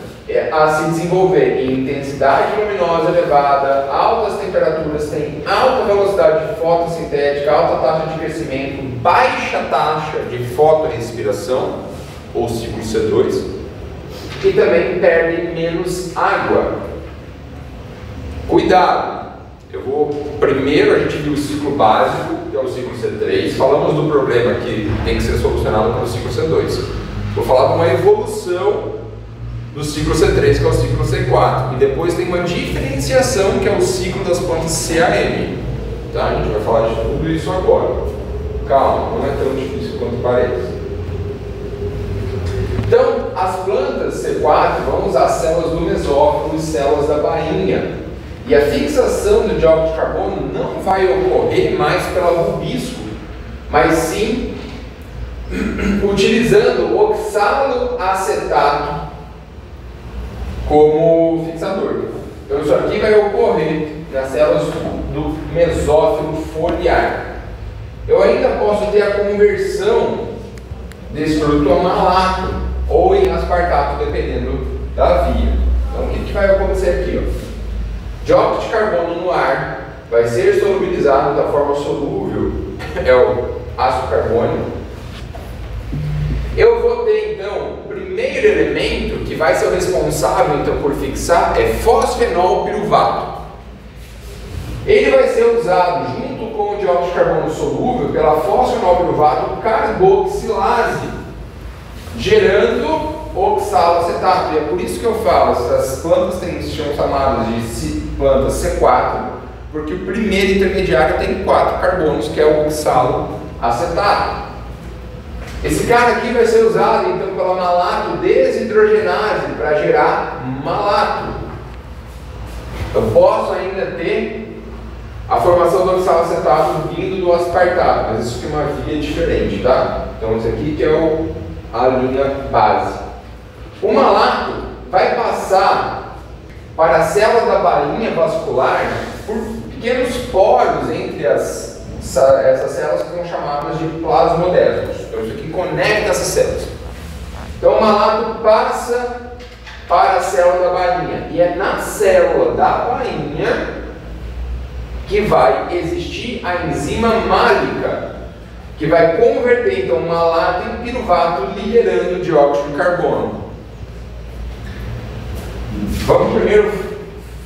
a se desenvolver em intensidade luminosa elevada, altas temperaturas, têm alta velocidade de fotossintética, alta taxa de crescimento, baixa taxa de fotorrespiração, ou ciclo C2, e também perdem menos água. Cuidado! Primeiro a gente viu o ciclo básico, que é o ciclo C3, falamos do problema que tem que ser solucionado pelo ciclo C2. Vou falar de uma evolução do ciclo C3, que é o ciclo C4, e depois tem uma diferenciação, que é o ciclo das plantas CAM. Tá? A gente vai falar de tudo isso agora. Calma, não é tão difícil quanto parece. Então, as plantas C4 vão usar células do mesófilo e células da bainha. E a fixação do dióxido de carbono não vai ocorrer mais pela rubisco, mas sim utilizando o oxaloacetato como fixador. Então, isso aqui vai ocorrer nas células do mesófilo foliar. Eu ainda posso ter a conversão desse produto a malato ou em aspartato, dependendo da via. Então, o que vai acontecer aqui? Ó? Dióxido de carbono no ar vai ser solubilizado da forma solúvel, é o ácido carbônico. Eu vou ter, então, o primeiro elemento que vai ser o responsável, então, por fixar é fosfenol piruvato. Ele vai ser usado junto com o dióxido de carbono solúvel pela fosfenol piruvato carboxilase, gerando oxaloacetato. E é por isso que eu falo, essas plantas são chamadas de plantas C4, porque o primeiro intermediário tem 4 carbonos, que é o oxaloacetato. Esse cara aqui vai ser usado então pela malato desidrogenase para gerar malato. Eu posso ainda ter a formação do oxaloacetato vindo do aspartato, mas isso aqui é uma via diferente, tá? Então esse aqui que é a linha base. O malato vai passar para a célula da bainha vascular por pequenos poros entre essas células que são chamadas de plasmodélitos. Então isso aqui conecta essas células. Então o malato passa para a célula da bainha, e é na célula da bainha que vai existir a enzima málica, que vai converter então o malato em piruvato, liberando dióxido de carbono. Vamos primeiro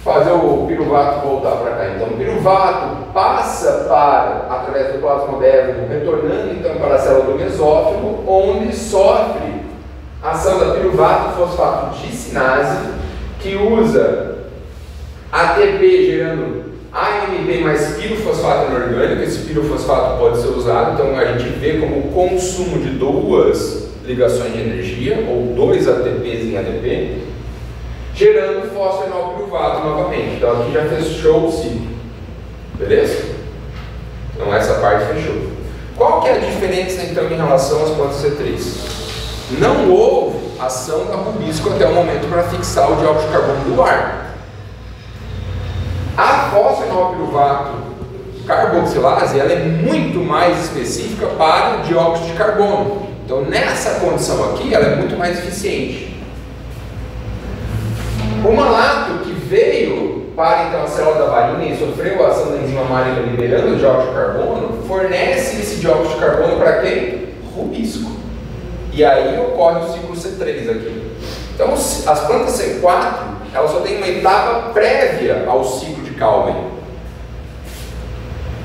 fazer o piruvato voltar para cá? Então o piruvato passa através do plasmodérmico, retornando então para a célula do mesófilo, onde sofre a ação da piruvato fosfato discinase, que usa ATP gerando AMP mais pirofosfato inorgânico. Esse pirofosfato pode ser usado, então a gente vê como o consumo de 2 ligações de energia, ou 2 ATPs em ATP, gerando fosfenol piruvato novamente. Então aqui já fechou o ciclo, beleza? Então essa parte fechou. Qual que é a diferença então em relação às plantas C3? Não houve ação da rubisco até o momento para fixar o dióxido de carbono do ar. A fosfenol piruvato carboxilase ela é muito mais específica para o dióxido de carbono. Então nessa condição aqui ela é muito mais eficiente. O malato que veio para então a célula da varinha e sofreu a ação da enzima málica liberando o dióxido de carbono, fornece esse dióxido de carbono para quem? Rubisco. E aí ocorre o ciclo C3 aqui. Então as plantas C4 elas só têm uma etapa prévia ao ciclo de Calvin.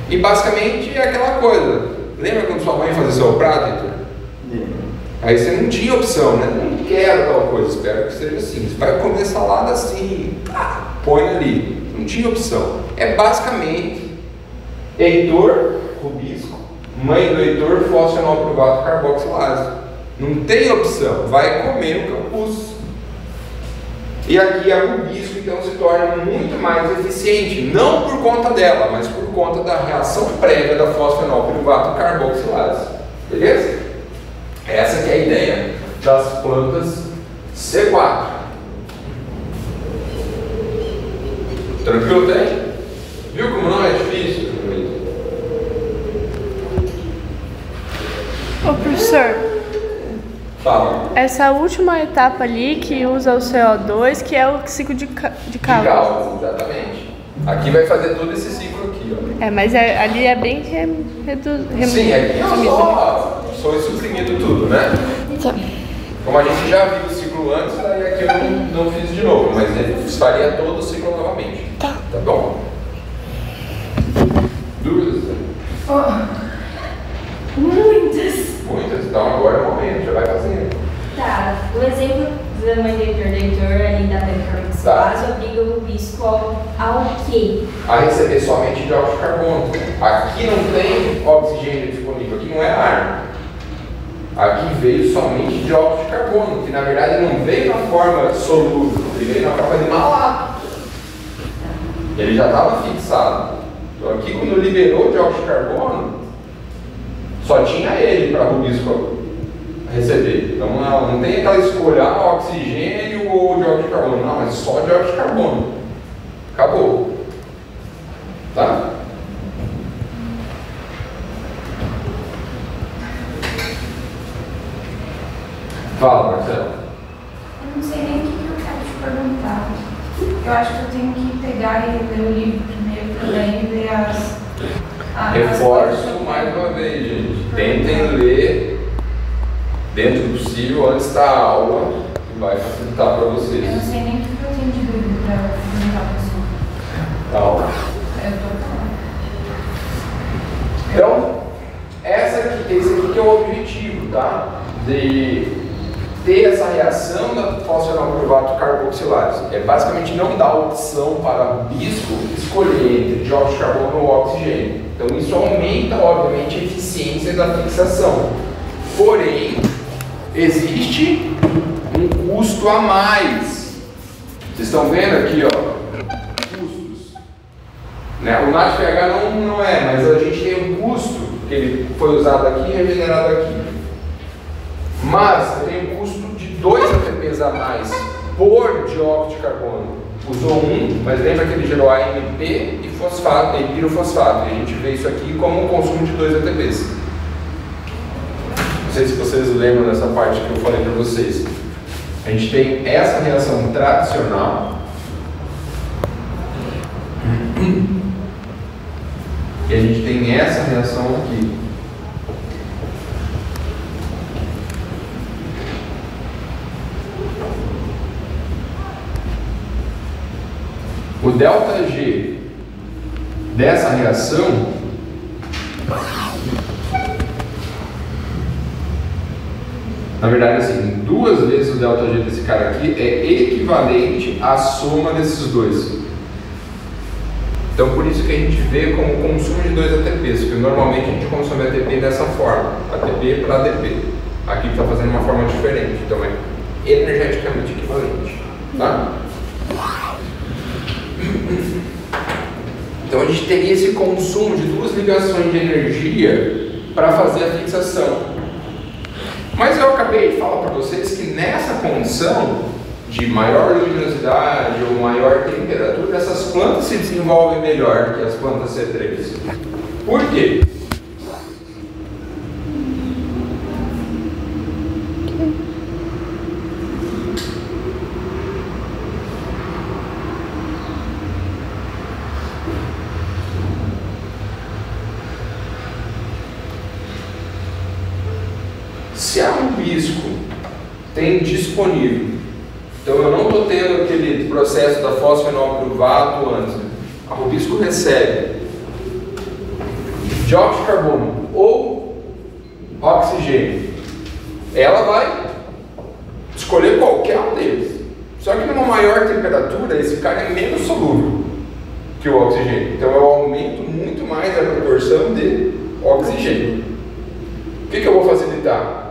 E basicamente é aquela coisa. Lembra quando sua mãe fazia seu prato, Heitor? Aí você não tinha opção, né? Não quero tal coisa, espero que seja assim. Você vai comer salada assim, põe ali. Não tinha opção. É basicamente Heitor, rubisco, mãe do Heitor, fosfenol piruvato carboxilase. Não tem opção, vai comer o capuz. E aqui a rubisco então se torna muito mais eficiente, não por conta dela, mas por conta da reação prévia da fosfenol piruvato carboxilase. Beleza? Essa que é a ideia das plantas C4. Tranquilo, tem? Viu como não é difícil? Ô professor, Fala. essa última etapa ali que usa o CO2, que é o ciclo de Calvin. Exatamente. Aqui vai fazer todo esse ciclo aqui, ó. Mas ali é bem reduzido. Sim, aqui é só foi suprimido tudo, né? Tá. Como a gente já viu o ciclo antes, aí aqui eu não fiz de novo, mas ele faria todo o ciclo novamente. Tá. Tá bom? Dúvidas? Muitas. Muitas? Então agora é o momento, já vai fazendo. Tá, o exemplo da mãe do Heitor ali da carboxilase obriga o rubisco ao quê? A receber somente dióxido de carbono. Aqui não tem oxigênio disponível, aqui não é ar. Aqui veio somente dióxido de carbono, que na verdade não veio na forma solúvel, ele veio na forma de malato. Ele já estava fixado. Então aqui quando liberou o dióxido de carbono, só tinha ele para o rubisco receber. Então não tem aquela escolha, oxigênio ou dióxido de carbono. Não, é só dióxido de carbono. Acabou. Tá? Fala, Marcelo. Eu não sei nem o que eu quero te perguntar. Eu acho que eu tenho que pegar e ler o livro primeiro também e ver as Reforço mais uma vez, gente. Tentem ler dentro do possível antes da aula, que vai facilitar para vocês. Eu não sei nem o que eu tenho de dúvida para perguntar para você. Tá bom. Eu tô falando. Então, esse aqui que é o objetivo, tá? De ter essa reação da fosfenol piruvato carboxilase. É basicamente não dar opção para o rubisco escolher entre dióxido de carbono ou oxigênio. Então isso aumenta, obviamente, a eficiência da fixação. Porém, existe um custo a mais. Vocês estão vendo aqui, ó, custos. Né? O NADPH não é, mas a gente tem um custo que ele foi usado aqui e regenerado aqui. Mas eu tenho um custo de 2 ATPs a mais por dióxido de carbono. Usou um, mas lembra que ele gerou AMP e fosfato, e pirofosfato. E a gente vê isso aqui como um consumo de 2 ATPs. Não sei se vocês lembram dessa parte que eu falei para vocês. A gente tem essa reação tradicional. E a gente tem essa reação aqui. O ΔG dessa reação na verdade, assim, 2 vezes o ΔG desse cara aqui é equivalente à soma desses dois. Então, por isso que a gente vê como consumo de 2 ATPs, porque normalmente a gente consome ATP dessa forma, ATP para ADP. Aqui está fazendo uma forma diferente, então é energeticamente equivalente. Tá? Então, a gente teria esse consumo de 2 ligações de energia para fazer a fixação. Mas eu acabei de falar para vocês que nessa condição de maior luminosidade ou maior temperatura, essas plantas se desenvolvem melhor que as plantas C3. Por quê? Se a Rubisco tem disponível, então eu não estou tendo aquele processo da fosfenol piruvato antes, a Rubisco recebe dióxido de carbono ou oxigênio, ela vai escolher qualquer um deles. Só que numa maior temperatura, esse cara é menos solúvel que o oxigênio. Então eu aumento muito mais a proporção de oxigênio. O que eu vou facilitar?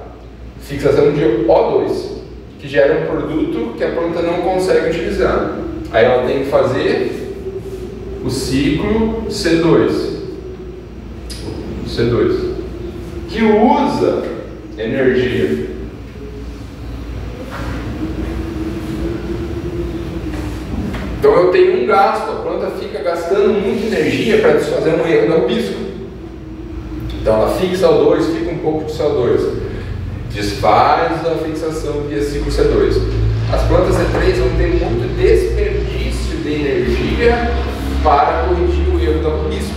Fixação de O2, que gera um produto que a planta não consegue utilizar. Aí ela tem que fazer o ciclo C2, que usa energia. Então eu tenho um gasto, a planta fica gastando muita energia para desfazer um erro da Rubisco. Então ela fixa O2, fica um pouco de CO2. Desfaz a fixação via ciclo C2. As plantas C3 vão ter muito desperdício de energia para corrigir o erro da Rubisco.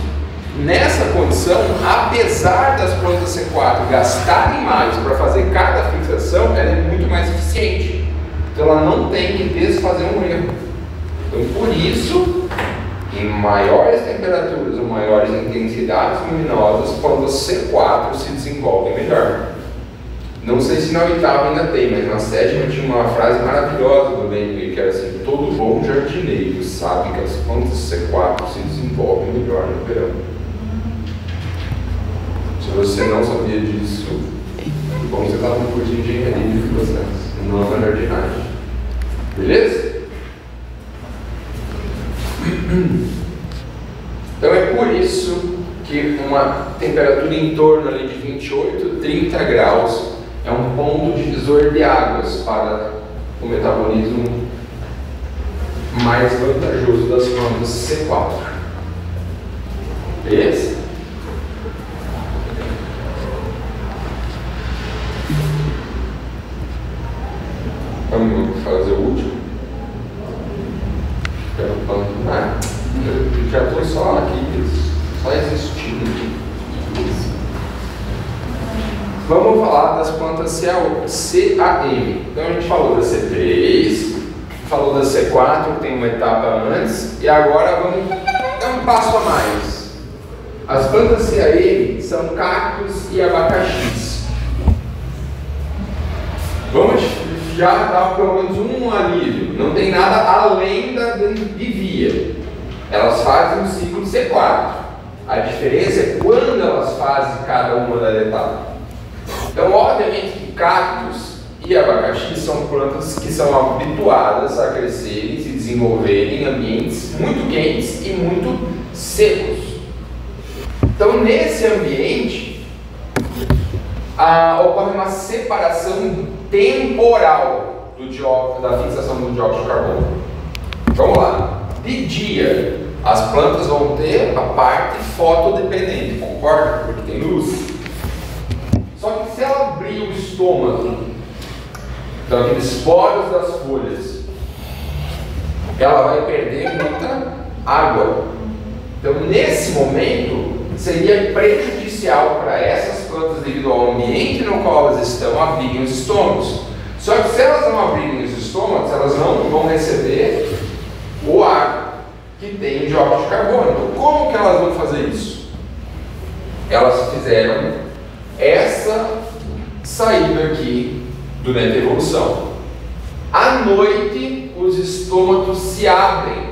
Nessa condição, apesar das plantas C4 gastarem mais para fazer cada fixação, ela é muito mais eficiente. Então ela não tem que desfazer um erro. Então por isso, em maiores temperaturas ou maiores intensidades luminosas, plantas C4 se desenvolvem melhor. Não sei se na 8ª ainda tem, mas na 7ª tinha uma frase maravilhosa do Bentley, que era assim: todo bom jardineiro sabe que as plantas C4 se desenvolvem melhor no verão. Se você não sabia disso, bom, você estava no curso de engenharia de processos, não na jardinagem. Beleza? Então é por isso que uma temperatura em torno ali de 28, 30 graus é um ponto divisor de águas para o metabolismo mais vantajoso das plantas C4. Beleza? Vamos fazer o último? Já estou só aqui, só existindo. Vamos falar das plantas CAM. Então a gente falou da C3, falou da C4, que tem uma etapa antes, e agora vamos dar um passo a mais. As plantas CAM são cactos e abacaxis. Vamos já dar pelo menos um alívio. Não tem nada além da bivia. Elas fazem o ciclo C4. A diferença é quando elas fazem cada uma da etapa. Então, obviamente que cactos e abacaxi são plantas que são habituadas a crescerem e se desenvolverem em ambientes muito quentes e muito secos. Então, nesse ambiente, ocorre uma separação temporal da fixação do dióxido de carbono. Vamos lá. De dia, as plantas vão ter a parte fotodependente, concorda? Porque tem luz. Só que se ela abrir o estômago, então aqueles poros das folhas, ela vai perder muita água. Então, nesse momento, seria prejudicial para essas plantas devido ao ambiente no qual elas estão abrirem os estômagos. Só que se elas não abrirem os estômagos, elas não vão receber o ar. que tem dióxido de carbono. Então, como que elas vão fazer isso? Elas fizeram essa saída aqui durante a evolução. À noite, os estômatos se abrem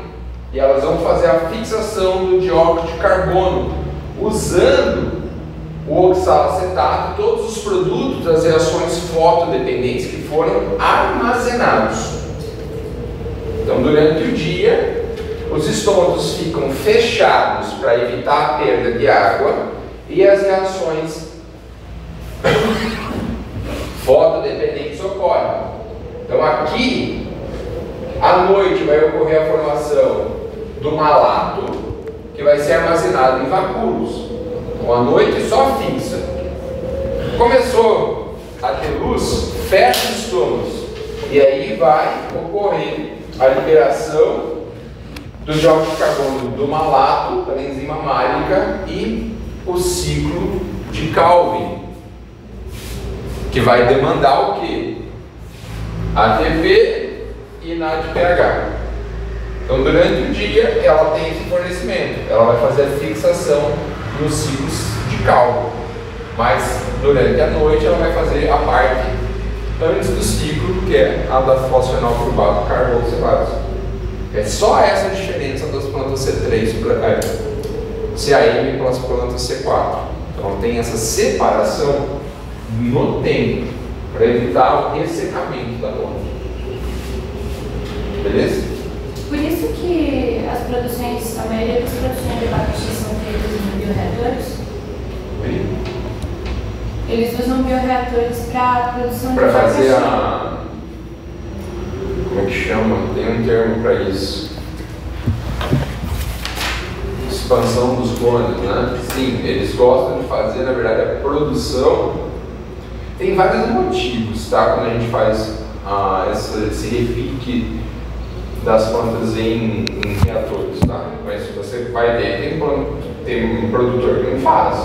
e elas vão fazer a fixação do dióxido de carbono usando o oxalacetato e todos os produtos das reações fotodependentes que foram armazenados. Então, durante o dia, os estômatos ficam fechados para evitar a perda de água e as reações fotodependentes ocorrem. Então, aqui, à noite, vai ocorrer a formação do malato, que vai ser armazenado em vacúolos. Então, à noite só fixa. Começou a ter luz, fecha os estômagos. E aí vai ocorrer a liberação do dióxido de carbono do malato, da enzima málica, e o ciclo de Calvin, que vai demandar o quê? ATP e NADPH. Então, durante o dia, ela tem esse fornecimento, ela vai fazer a fixação nos ciclos de Calvin, mas durante a noite ela vai fazer a parte antes do ciclo, que é a da fosfenolgrubato carboxilase. É só essa a diferença das plantas C3 para CAM para as plantas C4. Então tem essa separação no tempo para evitar o ressecamento da planta. Beleza? Por isso que as produções, a maioria das produções de abacaxi são feitas em bioreatores? Eles usam bioreatores para a produção de abacaxi. Para fazer a... Como é que chama? Tem um termo para isso. Expansão dos clones, né? Sim, eles gostam de fazer, na verdade, a produção. Tem vários motivos, tá? Quando a gente faz esse repique das plantas em reatores, tá? Mas você vai ver, tem um produtor que não faz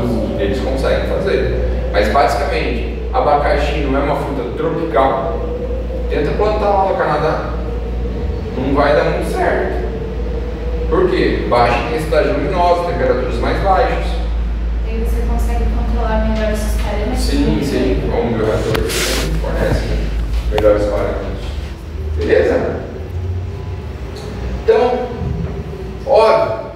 uso, eles conseguem fazer. Mas basicamente, abacaxi não é uma fruta tropical. Tenta plantar lá no Canadá, não vai dar muito certo. Por quê? Baixa intensidade luminosa, temperaturas mais baixas. E você consegue controlar melhor esses parâmetros? Sim, como o bioreator fornece melhores parâmetros. Beleza? Então, óbvio,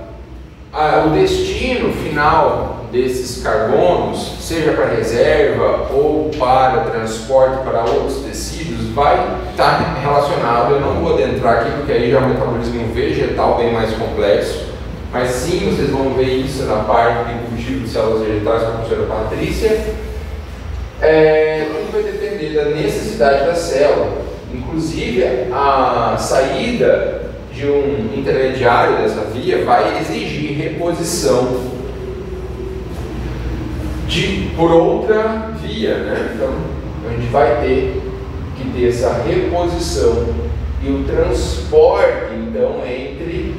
o destino final desses carbonos, seja para reserva ou para transporte para outros tecidos, vai estar relacionado. Eu não vou adentrar aqui porque aí já é um metabolismo vegetal bem mais complexo, mas sim, vocês vão ver isso na parte de cultivo de células vegetais com a professora Patrícia. Tudo vai depender da necessidade da célula, inclusive a saída de um intermediário dessa via vai exigir reposição por outra via, né? Então a gente vai ter que ter essa reposição e o transporte então entre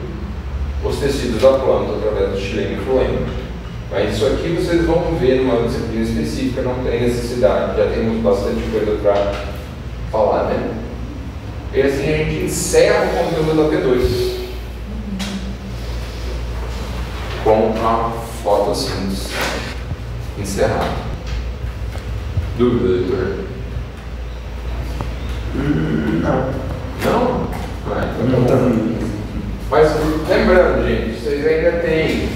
os tecidos da planta através do xilema e floema. Mas isso aqui vocês vão ver numa disciplina específica, não tem necessidade, já temos bastante coisa para falar, né? E assim a gente encerra o conteúdo da P2 com a fotossíntese encerrada. Dúvida, leitor? Não. Não? Então tá bom. Mas lembrando, gente, vocês ainda têm